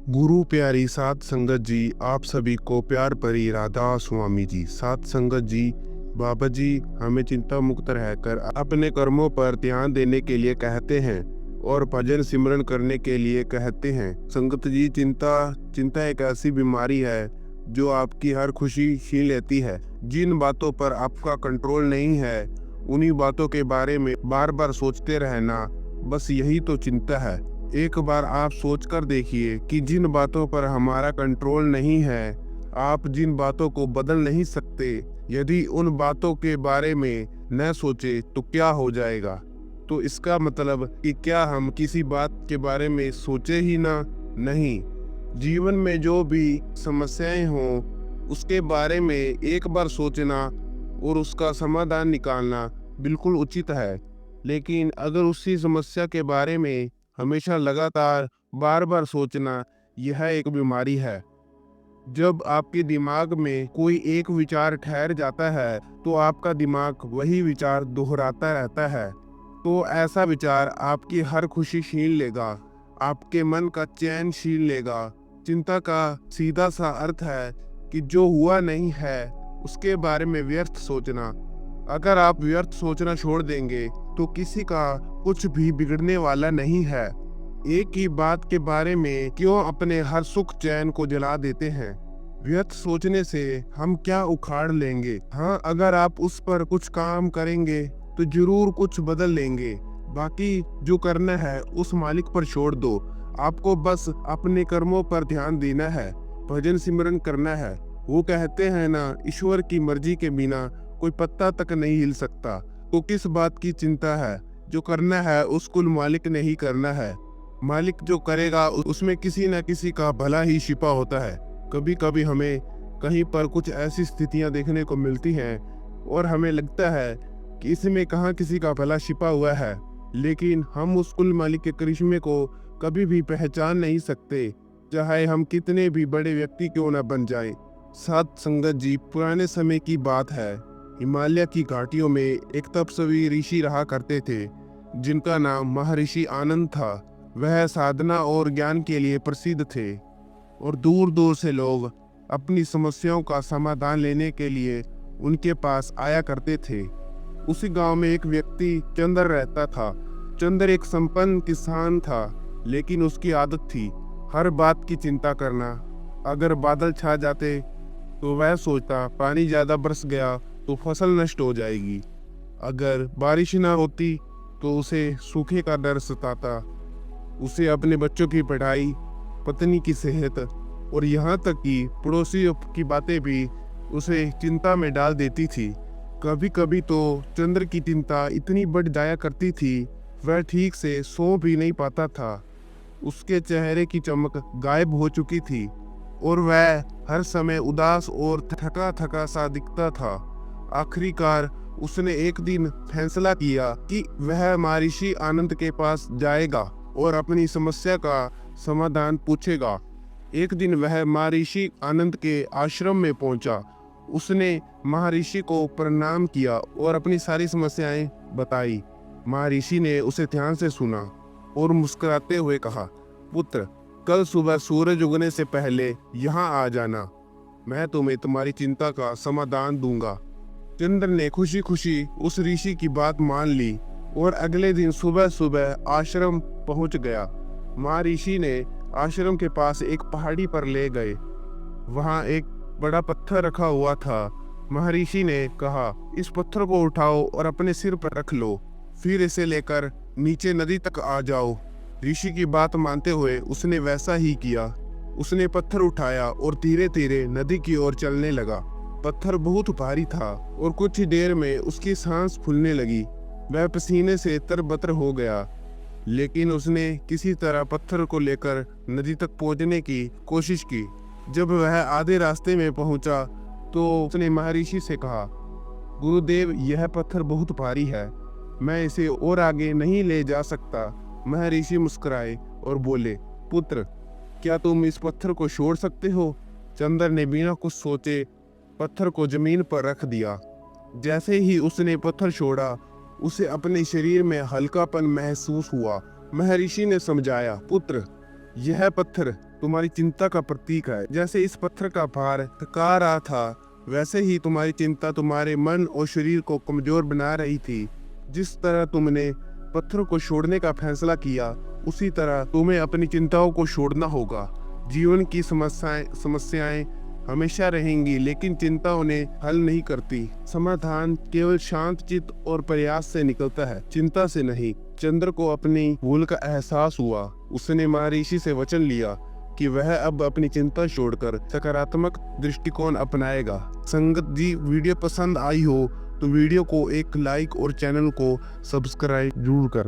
गुरु प्यारी साध संगत जी, आप सभी को प्यार भरी राधा स्वामी जी। साध संगत जी, बाबा जी हमें चिंता मुक्त रहकर अपने कर्मों पर ध्यान देने के लिए कहते हैं और भजन सिमरन करने के लिए कहते हैं। संगत जी, चिंता एक ऐसी बीमारी है जो आपकी हर खुशी छीन लेती है। जिन बातों पर आपका कंट्रोल नहीं है, उन्हीं बातों के बारे में बार बार सोचते रहना, बस यही तो चिंता है। एक बार आप सोचकर देखिए कि जिन बातों पर हमारा कंट्रोल नहीं है, आप जिन बातों को बदल नहीं सकते, यदि उन बातों के बारे में न सोचे तो क्या हो जाएगा। तो इसका मतलब कि क्या हम किसी बात के बारे में सोचे ही ना? नहीं। जीवन में जो भी समस्याएं हों, उसके बारे में एक बार सोचना और उसका समाधान निकालना बिल्कुल उचित है। लेकिन अगर उसी समस्या के बारे में हमेशा लगातार बार बार सोचना, यह एक बीमारी है। जब आपके दिमाग में कोई एक विचार ठहर जाता है तो आपका दिमाग वही विचार दोहराता रहता है। तो ऐसा विचार आपकी हर खुशी छीन लेगा, आपके मन का चैन छीन लेगा। चिंता का सीधा सा अर्थ है कि जो हुआ नहीं है उसके बारे में व्यर्थ सोचना। अगर आप व्यर्थ सोचना छोड़ देंगे तो किसी का कुछ भी बिगड़ने वाला नहीं है। एक ही बात के बारे में क्यों अपने हर सुख चैन को जला देते हैं? व्यर्थ सोचने से हम क्या उखाड़ लेंगे? हाँ, अगर आप उस पर कुछ काम करेंगे तो जरूर कुछ बदल लेंगे। बाकी जो करना है उस मालिक पर छोड़ दो। आपको बस अपने कर्मों पर ध्यान देना है, भजन सिमरन करना है। वो कहते हैं ना, ईश्वर की मर्जी के बिना कोई पत्ता तक नहीं हिल सकता। तो किस बात की चिंता है? जो करना है उसको मालिक ने ही करना है। मालिक जो करेगा उसमें किसी न किसी का भला ही छिपा होता है। कभी कभी हमें कहीं पर कुछ ऐसी स्थितियां देखने को मिलती हैं और हमें लगता है कि इसमें कहाँ किसी का भला छिपा हुआ है, लेकिन हम उस कुल मालिक के करिश्मे को कभी भी पहचान नहीं सकते, चाहे हम कितने भी बड़े व्यक्ति क्यों न बन जाएं। साध संगत जी, पुराने समय की बात है। हिमालय की घाटियों में एक तपस्वी ऋषि रहा करते थे जिनका नाम महर्षि आनंद था। वह साधना और ज्ञान के लिए प्रसिद्ध थे और दूर दूर से लोग अपनी समस्याओं का समाधान लेने के लिए उनके पास आया करते थे। उसी गांव में एक व्यक्ति चंद्र रहता था। चंद्र एक संपन्न किसान था, लेकिन उसकी आदत थी हर बात की चिंता करना। अगर बादल छा जाते तो वह सोचता पानी ज्यादा बरस गया तो फसल नष्ट हो जाएगी। अगर बारिश ना होती तो उसे सूखे का डर सताता। उसे अपने बच्चों की पढ़ाई, पत्नी की सेहत और यहाँ तक कि पड़ोसियों की बातें भी उसे चिंता में डाल देती थी। कभी कभी तो चंद्र की चिंता इतनी बढ़ जाया करती थी, वह ठीक से सो भी नहीं पाता था। उसके चेहरे की चमक गायब हो चुकी थी और वह हर समय उदास और थका थका सा दिखता था। आखिरकार उसने एक दिन फैसला किया कि वह महर्षि आनंद के पास जाएगा और अपनी समस्या का समाधान पूछेगा। एक दिन वह महर्षि आनंद के आश्रम में पहुंचा। उसने महर्षि को प्रणाम किया और अपनी सारी समस्याएं बताई। महर्षि ने उसे ध्यान से सुना और मुस्कुराते हुए कहा, पुत्र, कल सुबह सूरज उगने से पहले यहाँ आ जाना। मैं तुम्हें तुम्हारी चिंता का समाधान दूंगा। चंद्र ने खुशी खुशी उस ऋषि की बात मान ली और अगले दिन सुबह सुबह आश्रम पहुंच गया। महर्षि ने आश्रम के पास एक पहाड़ी पर ले गए। वहां एक बड़ा पत्थर रखा हुआ था। महर्षि ने कहा, इस पत्थर को उठाओ और अपने सिर पर रख लो, फिर इसे लेकर नीचे नदी तक आ जाओ। ऋषि की बात मानते हुए उसने वैसा ही किया। उसने पत्थर उठाया और धीरे धीरे नदी की ओर चलने लगा। पत्थर बहुत भारी था और कुछ ही देर में उसकी सांस फूलने लगी। वह पसीने से तरबतर हो गया, लेकिन उसने किसी तरह पत्थर को लेकर नदी तक पहुंचने की कोशिश की। जब वह आधे रास्ते में पहुंचा तो उसने महर्षि से कहा, गुरुदेव, यह पत्थर बहुत भारी है, मैं इसे और आगे नहीं ले जा सकता। महर्षि मुस्कुराए और बोले, पुत्र, क्या तुम इस पत्थर को छोड़ सकते हो? चंद्र ने बिना कुछ सोचे पत्थर को जमीन पर रख दिया। जैसे ही उसने पत्थर छोड़ा, उसे अपने शरीर में हल्कापन महसूस हुआ। महर्षि ने समझाया, पुत्र, यह पत्थर तुम्हारी चिंता का प्रतीक है। जैसे इस पत्थर का भार थका रहा था, वैसे ही तुम्हारी चिंता तुम्हारे मन और शरीर को कमजोर बना रही थी। जिस तरह तुमने पत्थर को छोड़ने का फैसला किया, उसी तरह तुम्हें अपनी चिंताओं को छोड़ना होगा। जीवन की समस्याएं हमेशा रहेंगी, लेकिन चिंता उन्हें हल नहीं करती। समाधान केवल शांत चित्त और प्रयास से निकलता है, चिंता से नहीं। चंद्र को अपनी भूल का एहसास हुआ। उसने महर्षि से वचन लिया कि वह अब अपनी चिंता छोड़कर सकारात्मक दृष्टिकोण अपनाएगा। संगत जी, वीडियो पसंद आई हो तो वीडियो को एक लाइक और चैनल को सब्सक्राइब जरूर करना।